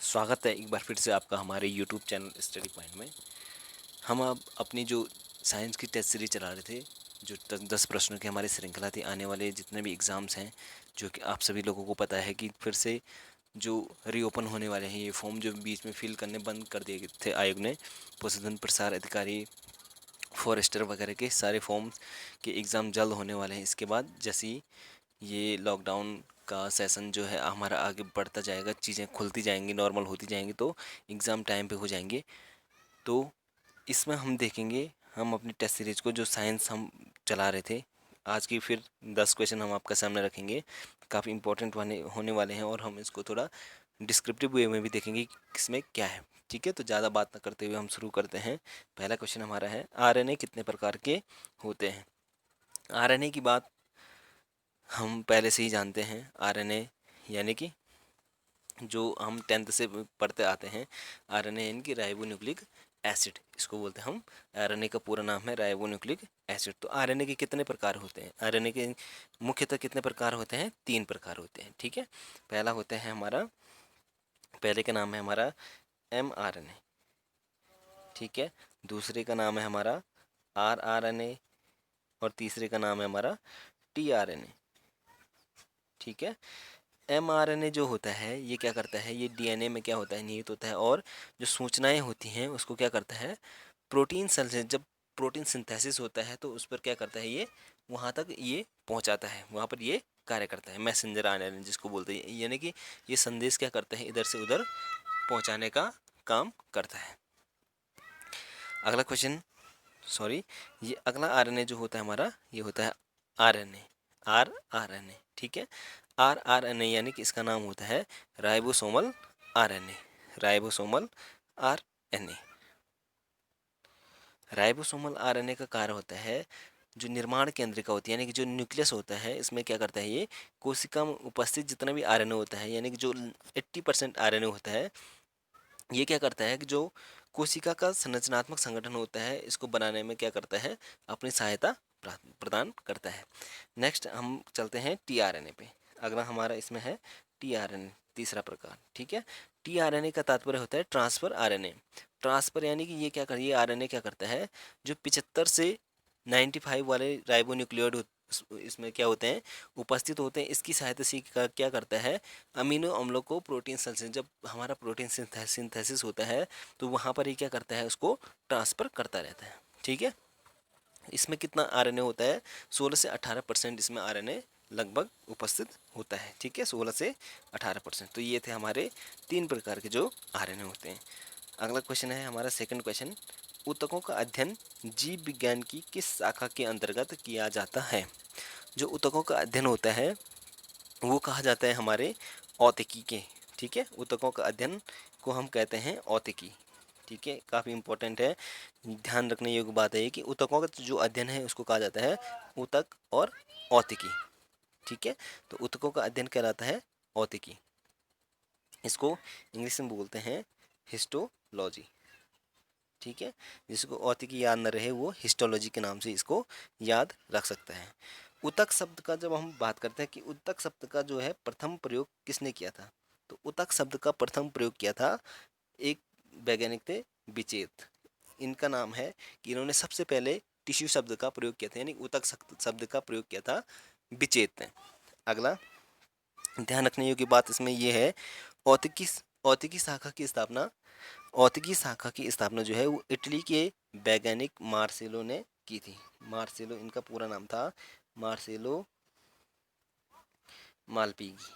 स्वागत है एक बार फिर से आपका हमारे यूट्यूब चैनल स्टडी पॉइंट में। हम अब अपनी जो साइंस की टेस्ट सीरीज चला रहे थे, जो 10 प्रश्नों की हमारी श्रृंखला थी। आने वाले जितने भी एग्ज़ाम्स हैं, जो कि आप सभी लोगों को पता है कि फिर से जो रीओपन होने वाले हैं, ये फॉर्म जो बीच में फिल करने बंद कर दिए थे आयोग ने, पशुधन प्रसार अधिकारी, फॉरेस्टर वगैरह के सारे फॉर्म के एग्ज़ाम जल्द होने वाले हैं। इसके बाद जैसे ही ये लॉकडाउन का सेशन जो है हमारा आगे बढ़ता जाएगा, चीज़ें खुलती जाएंगी, नॉर्मल होती जाएंगी, तो एग्ज़ाम टाइम पे हो जाएंगे। तो इसमें हम देखेंगे, हम अपनी टेस्ट सीरीज को जो साइंस हम चला रहे थे, आज की फिर 10 क्वेश्चन हम आपके सामने रखेंगे। काफ़ी इंपॉर्टेंट होने वाले हैं और हम इसको थोड़ा डिस्क्रिप्टिव वे में भी देखेंगे कि किसमें क्या है। ठीक है, तो ज़्यादा बात ना करते हुए हम शुरू करते हैं। पहला क्वेश्चन हमारा है, आरएनए कितने प्रकार के होते हैं। आरएनए की बात हम पहले से ही जानते हैं। आरएनए यानी कि जो हम 10th से पढ़ते आते हैं, आरएनए यानी कि राइबो न्यूक्लिक एसिड, इसको बोलते हैं हम। आरएनए का पूरा नाम है राइबो न्यूक्लिक एसिड। तो आरएनए के कितने प्रकार होते हैं? आरएनए के मुख्यतः कितने प्रकार होते हैं? 3 प्रकार होते हैं। ठीक है, पहला होता है हमारा, पहले का नाम है हमारा mRNA। ठीक है, दूसरे का नाम है हमारा rRNA और तीसरे का नाम है हमारा tRNA। ठीक है, mRNA जो होता है ये क्या करता है, ये डीएनए में क्या होता है, निहित होता है और जो सूचनाएं होती हैं उसको क्या करता है, प्रोटीन सेल से जब प्रोटीन सिंथेसिस होता है तो उस पर क्या करता है, ये वहाँ तक ये पहुँचाता है, वहाँ पर ये कार्य करता है। मैसेंजर आरएनए जिसको बोलते हैं, यानी कि ये संदेश क्या करता है, इधर से उधर पहुँचाने का काम करता है। अगला क्वेश्चन, सॉरी, ये अगला आरएनए जो होता है हमारा, ये होता है आरएनए, आरएनए। ठीक है, आरएनए यानी कि इसका नाम होता है ribosomal RNA, ribosomal RNA. Ribosomal RNA का कार्य होता है जो निर्माण केंद्र का होता है, यानी कि जो न्यूक्लियस होता है, इसमें क्या करता है, ये कोशिका में उपस्थित जितना भी आरएनए होता है, यानी कि जो 80% आरएनए होता है, ये क्या करता है कि जो कोशिका का संरचनात्मक संगठन होता है, इसको बनाने में क्या करता है, अपनी सहायता प्रदान करता है। नेक्स्ट हम चलते हैं टीआरएनए पे। अगला हमारा इसमें है टीआरएनए, तीसरा प्रकार। ठीक है, टीआरएनए का तात्पर्य होता है ट्रांसफर आरएनए। ट्रांसफर यानी कि ये क्या कर, ये आरएनए क्या करता है, जो 75 से 95 वाले राइबोन्यूक्लियोइड इसमें क्या होते हैं, उपस्थित होते हैं, इसकी सहायता से क्या करता है, अमीनो अम्लों को प्रोटीन सेल से, जब हमारा प्रोटीन सिंथेसिस होता है तो वहाँ पर ये क्या करता है, उसको ट्रांसफ़र करता रहता है। ठीक है, इसमें कितना आरएनए होता है, 16 से 18% इसमें आरएनए लगभग उपस्थित होता है। ठीक है, 16 से 18%। तो ये थे हमारे 3 प्रकार के जो आरएनए होते हैं। अगला क्वेश्चन है हमारा सेकंड क्वेश्चन, ऊतकों का अध्ययन जीव विज्ञान की किस शाखा के अंतर्गत किया जाता है। जो ऊतकों का अध्ययन होता है वो कहा जाता है हमारे औतिकी के। ठीक है, ऊतकों का अध्ययन को हम कहते हैं औतिकी। ठीक है, काफ़ी इंपॉर्टेंट है, ध्यान रखने योग्य बात है ये कि ऊतकों का जो अध्ययन है उसको कहा जाता है ऊतक और औतिकी। ठीक है, तो ऊतकों का अध्ययन कहलाता है औतिकी, इसको इंग्लिश में बोलते हैं हिस्टोलॉजी। ठीक है, जिसको औतिकी याद न रहे वो हिस्टोलॉजी के नाम से इसको याद रख सकता है। उतक शब्द का जब हम बात करते हैं कि उतक शब्द का जो है प्रथम प्रयोग किसने किया था, तो उतक शब्द का प्रथम प्रयोग किया था एक वैज्ञानिक थे, बिचेत। इनका नाम है कि इन्होंने सबसे पहले टिश्यू शब्द का प्रयोग किया था, यानी उतक शब्द का प्रयोग किया था बिचेत ने। अगला ध्यान रखने योग्य बात इसमें यह है, औतिकी औतिकी शाखा की स्थापना, औतिकी शाखा की स्थापना जो है वो इटली के वैज्ञानिक मार्सेलो ने की थी। मार्सेलो इनका पूरा नाम था, मार्सेलो मालपीगी,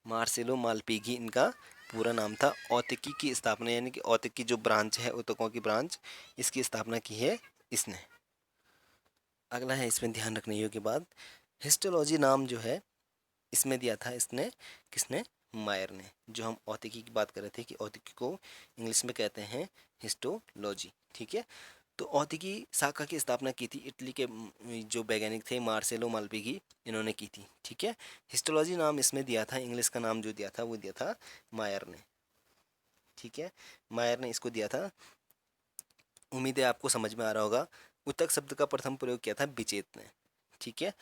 मार्सेलो मालपीगी इनका पूरा नाम था। औतिकी की स्थापना यानी कि औतिकी जो ब्रांच है, ऊतकों की ब्रांच, इसकी स्थापना की है इसने। अगला है इसमें ध्यान रखने योग्य बात, हिस्टोलॉजी नाम जो है इसमें दिया था इसने, किसने, मायर ने। जो हम औतिकी की बात कर रहे थे कि औतिकी को इंग्लिश में कहते हैं हिस्टोलॉजी। ठीक है, तो औतिकी शाखा की स्थापना की थी इटली के जो वैज्ञानिक थे मार्सेलो मालपीगी, इन्होंने की थी। ठीक है, हिस्टोलॉजी नाम इसमें दिया था, इंग्लिश का नाम जो दिया था वो दिया था मायर ने। ठीक है, मायर ने इसको दिया था। उम्मीद है आपको समझ में आ रहा होगा। उतक शब्द का प्रथम प्रयोग किया था बिचेत ने। ठीक है,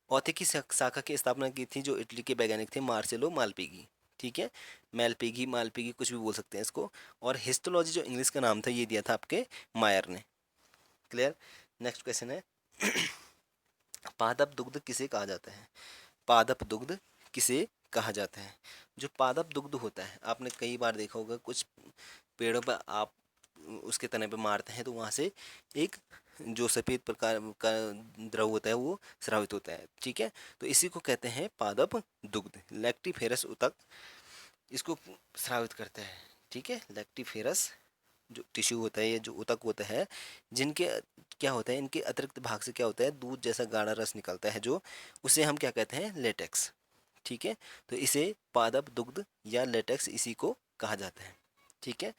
औतिकी शाखा की स्थापना की थी जो इटली के वैज्ञानिक थे मार्सेलो मालपीगी। ठीक है, मैलपीगी, मालपीगी, कुछ भी बोल सकते हैं इसको। और हिस्टोलॉजी जो इंग्लिश का नाम था ये दिया था आपके मायर ने। क्लियर। नेक्स्ट क्वेश्चन है पादप दुग्ध किसे कहा जाता है? पादप दुग्ध किसे कहा जाता है? जो पादप दुग्ध होता है, आपने कई बार देखा होगा कुछ पेड़ों पर आप उसके तने पे मारते हैं तो वहाँ से एक जो सफ़ेद प्रकार का द्रव होता है वो स्रावित होता है, ठीक है। तो इसी को कहते हैं पादप दुग्ध। लैक्टिफेरस ऊतक इसको स्रावित करता है, ठीक है। लैक्टिफेरस जो टिश्यू होता है, ये जो ऊतक होता है, जिनके क्या होता है, इनके अतिरिक्त भाग से क्या होता है, दूध जैसा गाढ़ा रस निकलता है, जो उसे हम क्या कहते हैं, लेटेक्स, ठीक है। तो इसे पादप दुग्ध या लेटेक्स इसी को कहा जाता है, ठीक है।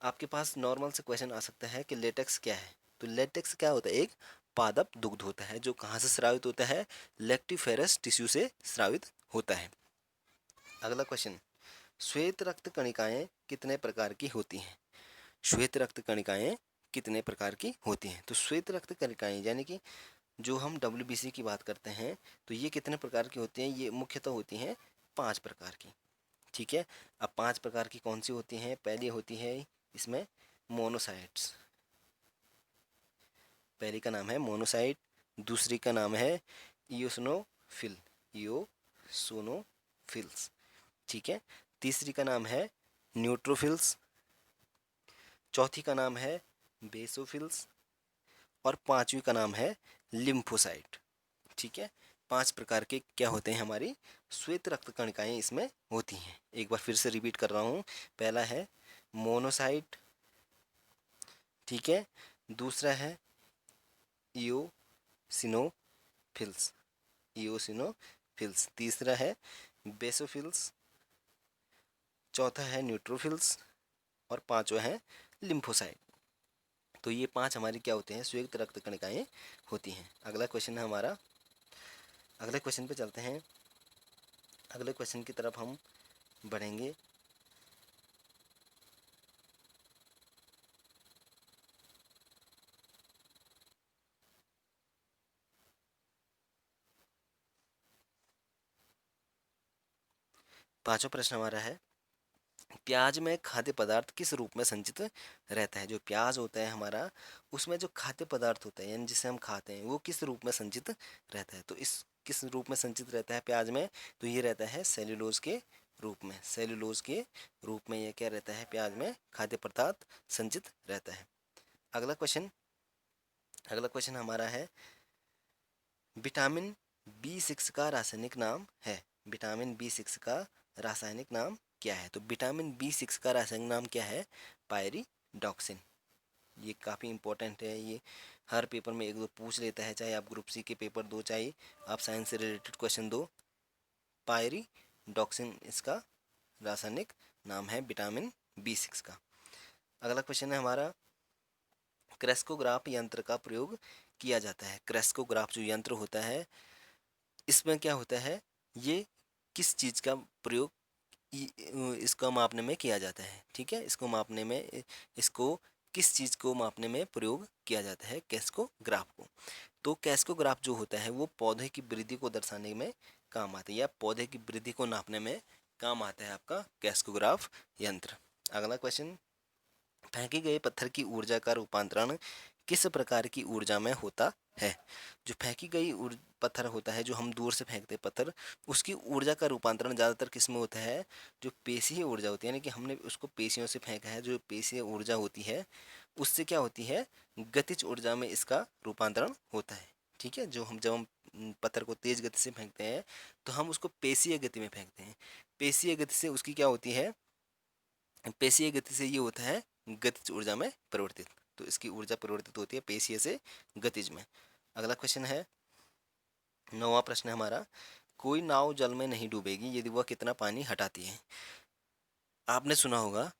आपके पास नॉर्मल से क्वेश्चन आ सकता है कि लेटेक्स क्या है। तो लेटेक्स क्या होता है, एक पादप दुग्ध होता है जो कहाँ से स्रावित होता है, लेक्टिफेरस टिश्यू से स्रावित होता है। अगला क्वेश्चन, श्वेत रक्त कणिकाएं कितने प्रकार की होती हैं? श्वेत रक्त कणिकाएं कितने प्रकार की होती हैं? तो श्वेत रक्त कणिकाएं यानी कि जो हम डब्ल्यूबीसी की बात करते हैं, तो ये कितने प्रकार की होती हैं? ये मुख्यतः होती हैं 5 प्रकार की, ठीक है। अब 5 प्रकार की कौन सी होती हैं? पहली होती है इसमें मोनोसाइट्स, पहली का नाम है मोनोसाइट, दूसरी का नाम है इयोसिनोफिल, इयोसिनोफिल्स, ठीक है। तीसरी का नाम है न्यूट्रोफिल्स, चौथी का नाम है बेसोफिल्स, और पांचवी का नाम है लिम्फोसाइट, ठीक है। 5 प्रकार के क्या होते हैं, हमारी श्वेत रक्त कणिकाएं इसमें होती हैं। एक बार फिर से रिपीट कर रहा हूँ, पहला है मोनोसाइट, ठीक है। दूसरा है इयोसिनोफिल्स, इयोसिनोफिल्स। तीसरा है बेसोफिल्स, चौथा है न्यूट्रोफिल्स, और पांचवा है लिम्फोसाइट। तो ये 5 हमारी क्या होते हैं, श्वेत रक्त कणिकाएं होती हैं। अगला क्वेश्चन है हमारा, अगले क्वेश्चन पे चलते हैं। अगले क्वेश्चन की तरफ हम बढ़ेंगे। पांचवा प्रश्न हमारा है, प्याज में खाद्य पदार्थ किस रूप में संचित रहता है? जो प्याज होता है हमारा, उसमें जो खाद्य पदार्थ होता है यानी जिसे हम खाते हैं, वो किस रूप में संचित रहता है? तो इस किस रूप में संचित रहता है प्याज में? तो ये रहता है सेल्यूलोज के रूप में, सेल्यूलोज के रूप में ये क्या रहता है, प्याज में खाद्य पदार्थ संचित रहता है। अगला क्वेश्चन, अगला क्वेश्चन हमारा है, विटामिन B6 का रासायनिक नाम है। विटामिन B6 का रासायनिक नाम क्या है? तो विटामिन B6 का रासायनिक नाम क्या है? पायरिडॉक्सिन। ये काफ़ी इंपॉर्टेंट है, ये हर पेपर में एक दो पूछ लेता है, चाहे आप ग्रुप सी के पेपर दो, चाहे आप साइंस से रिलेटेड क्वेश्चन दो। पायरिडॉक्सिन इसका रासायनिक नाम है, विटामिन B6 का। अगला क्वेश्चन है हमारा, क्रेस्कोग्राफ यंत्र का प्रयोग किया जाता है। क्रेस्कोग्राफ जो यंत्र होता है, इसमें क्या होता है, ये किस चीज़ का प्रयोग इसको मापने में किया जाता है, ठीक है। इसको मापने में, इसको किस चीज़ को मापने में प्रयोग किया जाता है? कैस्कोग्राफ को। तो कैस्कोग्राफ जो होता है वो पौधे की वृद्धि को दर्शाने में काम आता है, या पौधे की वृद्धि को नापने में काम आता है आपका कैस्कोग्राफ यंत्र। अगला क्वेश्चन, फेंके गए पत्थर की ऊर्जा का रूपांतरण किस प्रकार की ऊर्जा में होता है? जो फेंकी गई पत्थर होता है, जो हम दूर से फेंकते हैं पत्थर, उसकी ऊर्जा का रूपांतरण ज़्यादातर किस में होता है? जो पेशीय ऊर्जा होती है, यानी कि हमने उसको पेशियों से फेंका है, जो पेशीय ऊर्जा होती है उससे क्या होती है, गतिज ऊर्जा में इसका रूपांतरण होता है, ठीक है। जो हम जब हम पत्थर को तेज गति से फेंकते हैं तो हम उसको पेशीय गति में फेंकते हैं। पेशीय गति से उसकी क्या होती है, पेशीय गति से ये होता है गतिज ऊर्जा में परिवर्तित। तो इसकी ऊर्जा परिवर्तित होती है पेशीय से गतिज में। अगला क्वेश्चन है, 9वां प्रश्न है हमारा, कोई नाव जल में नहीं डूबेगी यदि वह कितना पानी हटाती है? आपने सुना होगा,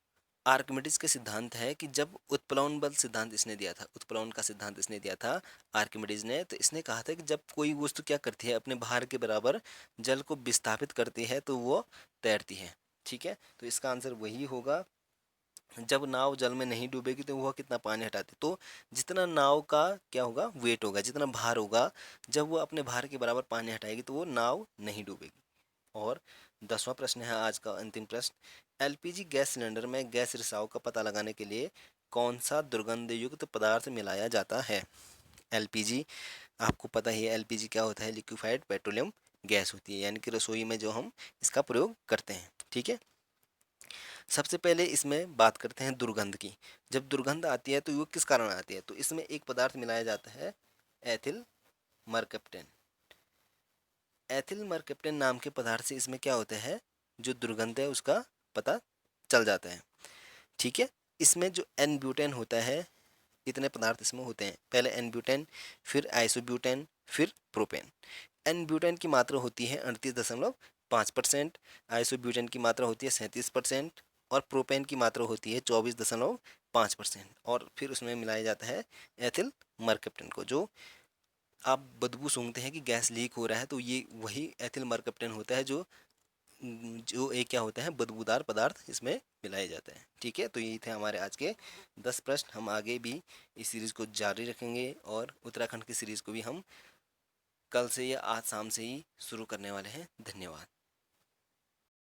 आर्किमिडीज के सिद्धांत है कि जब उत्प्लवन बल सिद्धांत इसने दिया था, उत्प्लवन का सिद्धांत इसने दिया था आर्किमिडीज ने, तो इसने कहा था कि जब कोई वस्तु क्या करती है, अपने भार के बराबर जल को विस्थापित करती है तो वो तैरती है, ठीक है। तो इसका आंसर वही होगा, जब नाव जल में नहीं डूबेगी तो वह कितना पानी हटाती, तो जितना नाव का क्या होगा, वेट होगा, जितना भार होगा, जब वो अपने भार के बराबर पानी हटाएगी तो वो नाव नहीं डूबेगी। और 10वां प्रश्न है आज का अंतिम प्रश्न। एलपीजी गैस सिलेंडर में गैस रिसाव का पता लगाने के लिए कौन सा दुर्गंध युक्त पदार्थ मिलाया जाता है? एलपीजी, आपको पता ही है एलपीजी क्या होता है, लिक्विफाइड पेट्रोलियम गैस होती है, यानी कि रसोई में जो हम इसका प्रयोग करते हैं। ठीक है, सबसे पहले इसमें बात करते हैं दुर्गंध की। जब दुर्गंध आती है तो वो किस कारण आती है? तो इसमें एक पदार्थ मिलाया जाता है, एथिल मरकप्टेन। एथिल मरकप्टेन नाम के पदार्थ से इसमें क्या होता है, जो दुर्गंध है उसका पता चल जाता है। ठीक है, इसमें जो एन ब्यूटेन होता है, इतने पदार्थ इसमें होते हैं। पहले एन ब्यूटेन, फिर आइसोब्यूटेन, फिर प्रोपेन। एन ब्यूटेन की मात्रा होती है 38.5%, आइसोब्यूटेन की मात्रा होती है 37%, और प्रोपेन की मात्रा होती है 24.5%। और फिर उसमें मिलाया जाता है एथिल मरकप्टेन को। जो आप बदबू सूंघते हैं कि गैस लीक हो रहा है, तो ये वही एथिल मरकप्टेन होता है, जो एक क्या होता है, बदबूदार पदार्थ इसमें मिलाया जाता है। ठीक है, तो ये थे हमारे आज के 10 प्रश्न। हम आगे भी इस सीरीज़ को जारी रखेंगे, और उत्तराखंड की सीरीज़ को भी हम कल से या आज शाम से ही शुरू करने वाले हैं। धन्यवाद।